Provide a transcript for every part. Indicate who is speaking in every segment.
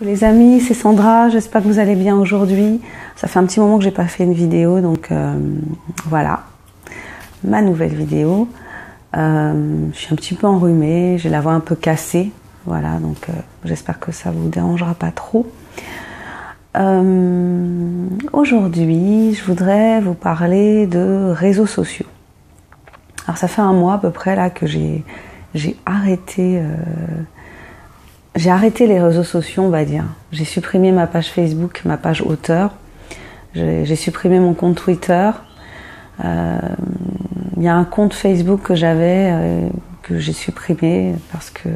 Speaker 1: Les amis, c'est Sandra, j'espère que vous allez bien aujourd'hui. Ça fait un petit moment que j'ai pas fait une vidéo, donc voilà, ma nouvelle vidéo. Je suis un petit peu enrhumée, j'ai la voix un peu cassée, voilà, donc j'espère que ça vous dérangera pas trop. Aujourd'hui, je voudrais vous parler de réseaux sociaux. Alors ça fait un mois à peu près là que j'ai arrêté... J'ai arrêté les réseaux sociaux, on va dire. J'ai supprimé ma page Facebook, ma page auteur. J'ai supprimé mon compte Twitter. Il y a un compte Facebook que j'avais, que j'ai supprimé parce que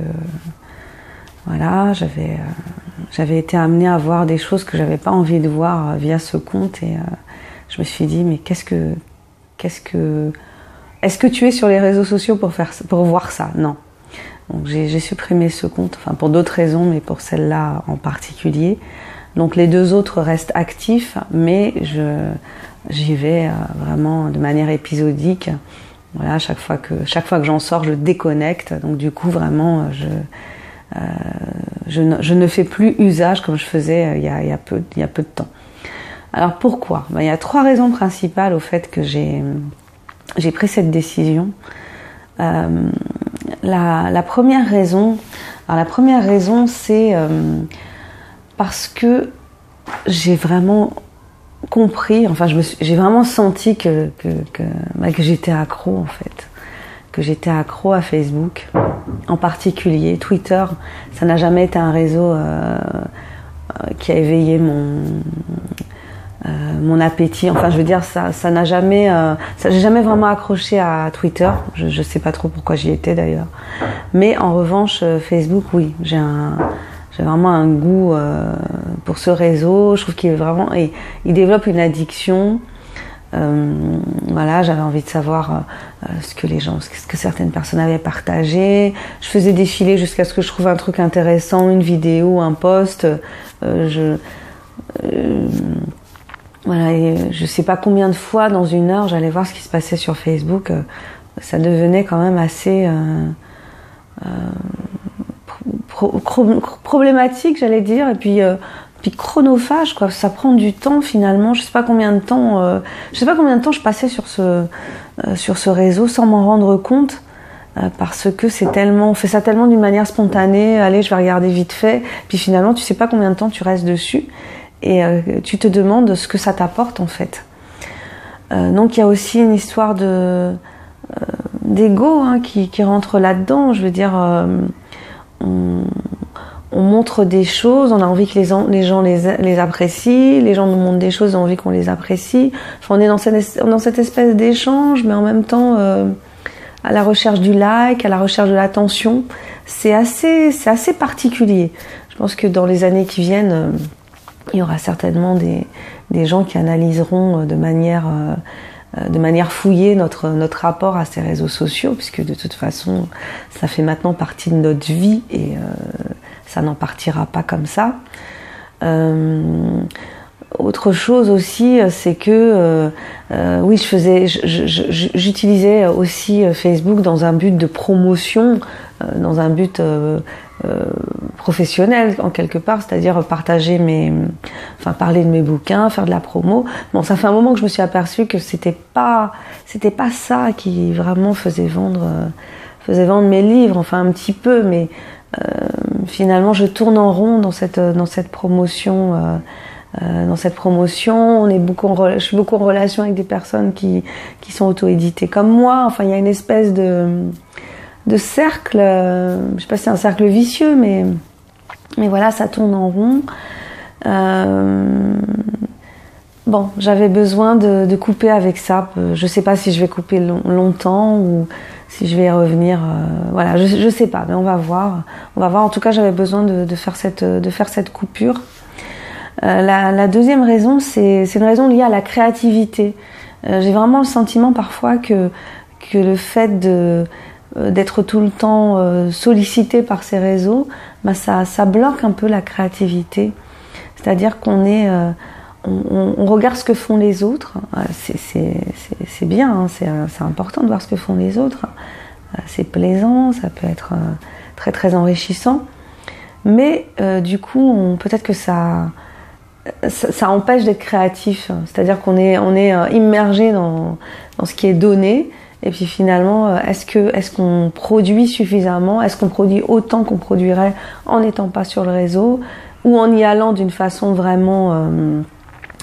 Speaker 1: voilà, j'avais été amenée à voir des choses que j'avais pas envie de voir via ce compte et je me suis dit mais est-ce que tu es sur les réseaux sociaux pour voir ça? Non. Donc j'ai supprimé ce compte, enfin pour d'autres raisons, mais pour celle-là en particulier. Donc les deux autres restent actifs, mais j'y vais vraiment de manière épisodique. Voilà, chaque fois que j'en sors, je déconnecte. Donc du coup, vraiment, je ne fais plus usage comme je faisais il y a peu de temps. Alors pourquoi? Il y a trois raisons principales au fait que j'ai pris cette décision. La première raison, c'est parce que j'ai vraiment compris, enfin j'ai vraiment senti que j'étais accro en fait, que j'étais accro à Facebook, en particulier Twitter. Ça n'a jamais été un réseau qui a éveillé mon appétit, enfin je veux dire j'ai jamais vraiment accroché à Twitter, je sais pas trop pourquoi j'y étais d'ailleurs, mais en revanche Facebook oui, j'ai vraiment un goût pour ce réseau. Je trouve il développe une addiction. Voilà, j'avais envie de savoir ce que certaines personnes avaient partagé. Je faisais défiler jusqu'à ce que je trouve un truc intéressant, une vidéo, un post. Voilà, et je sais pas combien de fois dans une heure j'allais voir ce qui se passait sur Facebook. Ça devenait quand même assez problématique, j'allais dire, et puis chronophage, quoi. Ça prend du temps finalement. Je sais pas combien de temps je passais sur ce réseau sans m'en rendre compte, parce que on fait ça tellement d'une manière spontanée. Allez, je vais regarder vite fait. Puis finalement, tu sais pas combien de temps tu restes dessus. Et tu te demandes ce que ça t'apporte en fait. Donc il y a aussi une histoire d'ego qui rentre là-dedans. Je veux dire, on montre des choses, on a envie que les gens les apprécient, les gens nous montrent des choses, on a envie qu'on les apprécie. Enfin, on est dans cette espèce d'échange, mais en même temps à la recherche du like, à la recherche de l'attention. C'est assez particulier. Je pense que dans les années qui viennent, il y aura certainement des gens qui analyseront de manière fouillée notre rapport à ces réseaux sociaux, puisque de toute façon, ça fait maintenant partie de notre vie et ça n'en partira pas comme ça. Autre chose aussi, c'est que oui, j'utilisais aussi Facebook dans un but de promotion, dans un but professionnel en quelque part, c'est-à-dire parler de mes bouquins, faire de la promo. Bon, ça fait un moment que je me suis aperçue que c'était pas ça qui vraiment faisait vendre mes livres, enfin un petit peu, mais finalement je tourne en rond dans cette promotion. Je suis beaucoup en relation avec des personnes qui sont auto-éditées comme moi. Enfin, il y a une espèce de cercle, je sais pas si c'est un cercle vicieux, mais voilà, ça tourne en rond. Bon, j'avais besoin de couper avec ça. Je sais pas si je vais couper longtemps ou si je vais y revenir. Voilà, je sais pas, mais on va voir. En tout cas, j'avais besoin de faire cette coupure. La deuxième raison, c'est une raison liée à la créativité. J'ai vraiment le sentiment parfois que le fait d'être tout le temps sollicité par ces réseaux, ça bloque un peu la créativité. C'est-à-dire qu'on on regarde ce que font les autres. C'est bien, hein, c'est important de voir ce que font les autres. C'est plaisant, ça peut être très très enrichissant. Mais du coup, peut-être que ça empêche d'être créatif. C'est-à-dire qu'on est immergé dans ce qui est donné. Et puis finalement, est-ce qu'on produit suffisamment? Est-ce qu'on produit autant qu'on produirait en n'étant pas sur le réseau ou en y allant d'une façon vraiment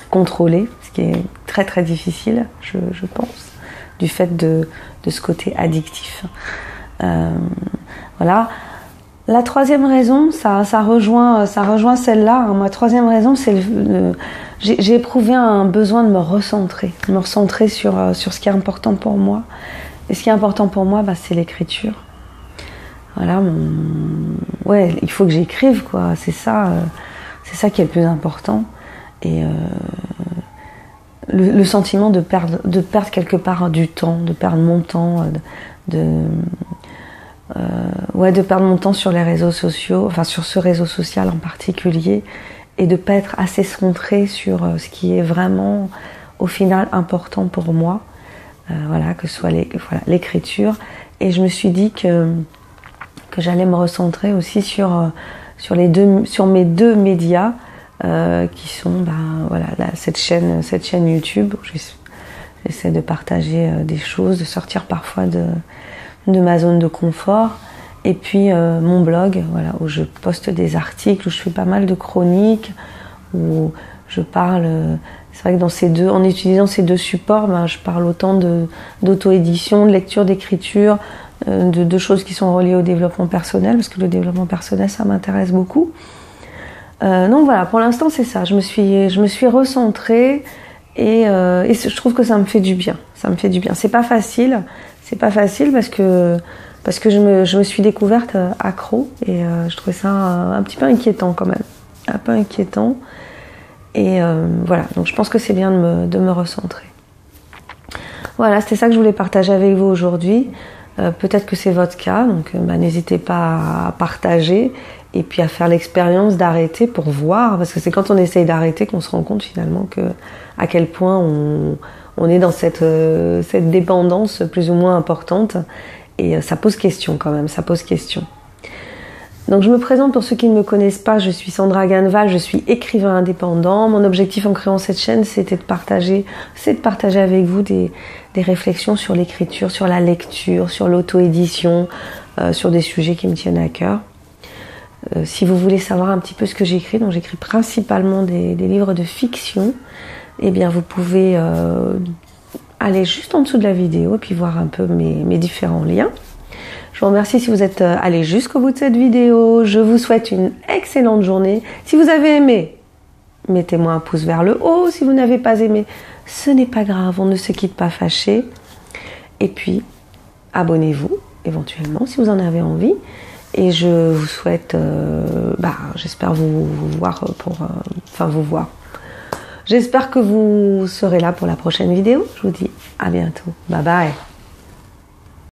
Speaker 1: contrôlée, ce qui est très très difficile, je pense, du fait de ce côté addictif. Voilà. La troisième raison, ça rejoint celle-là. Ma troisième raison, c'est j'ai éprouvé un besoin de me recentrer sur ce qui est important pour moi. Et ce qui est important pour moi, c'est l'écriture. Voilà, ouais, il faut que j'écrive, quoi. C'est ça qui est le plus important. Et le sentiment de perdre quelque part du temps, de perdre mon temps, de perdre mon temps sur les réseaux sociaux, enfin sur ce réseau social en particulier, et de pas être assez centré sur ce qui est vraiment au final important pour moi, que ce soit l'écriture. Et je me suis dit que j'allais me recentrer aussi sur mes deux médias qui sont cette chaîne YouTube où j'essaie de partager des choses, de sortir parfois de ma zone de confort, et puis mon blog, où je poste des articles, où je fais pas mal de chroniques, où je parle. C'est vrai que en utilisant ces deux supports, je parle autant d'auto-édition, de lecture, d'écriture, de choses qui sont reliées au développement personnel, parce que le développement personnel, ça m'intéresse beaucoup. Donc voilà, pour l'instant c'est ça. Je me suis recentrée et je trouve que ça me fait du bien. Ça me fait du bien. C'est pas facile parce que je me suis découverte accro et je trouvais ça un petit peu inquiétant quand même. Un peu inquiétant. Et donc je pense que c'est bien de me recentrer. Voilà, c'était ça que je voulais partager avec vous aujourd'hui. Peut-être que c'est votre cas, donc n'hésitez pas à partager et puis à faire l'expérience d'arrêter pour voir, parce que c'est quand on essaye d'arrêter qu'on se rend compte finalement à quel point on est dans cette dépendance plus ou moins importante, et ça pose question quand même, ça pose question. Donc je me présente pour ceux qui ne me connaissent pas, je suis Sandra Ganneval, je suis écrivain indépendant. Mon objectif en créant cette chaîne, c'était de partager avec vous des réflexions sur l'écriture, sur la lecture, sur l'auto-édition, sur des sujets qui me tiennent à cœur. Si vous voulez savoir un petit peu ce que j'écris, donc j'écris principalement des livres de fiction, eh bien vous pouvez aller juste en dessous de la vidéo et puis voir un peu mes différents liens. Je vous remercie si vous êtes allé jusqu'au bout de cette vidéo. Je vous souhaite une excellente journée. Si vous avez aimé, mettez-moi un pouce vers le haut. Si vous n'avez pas aimé, ce n'est pas grave, on ne se quitte pas fâché. Et puis, abonnez-vous éventuellement si vous en avez envie. Et je vous souhaite, j'espère vous voir vous voir. J'espère que vous serez là pour la prochaine vidéo. Je vous dis à bientôt. Bye bye.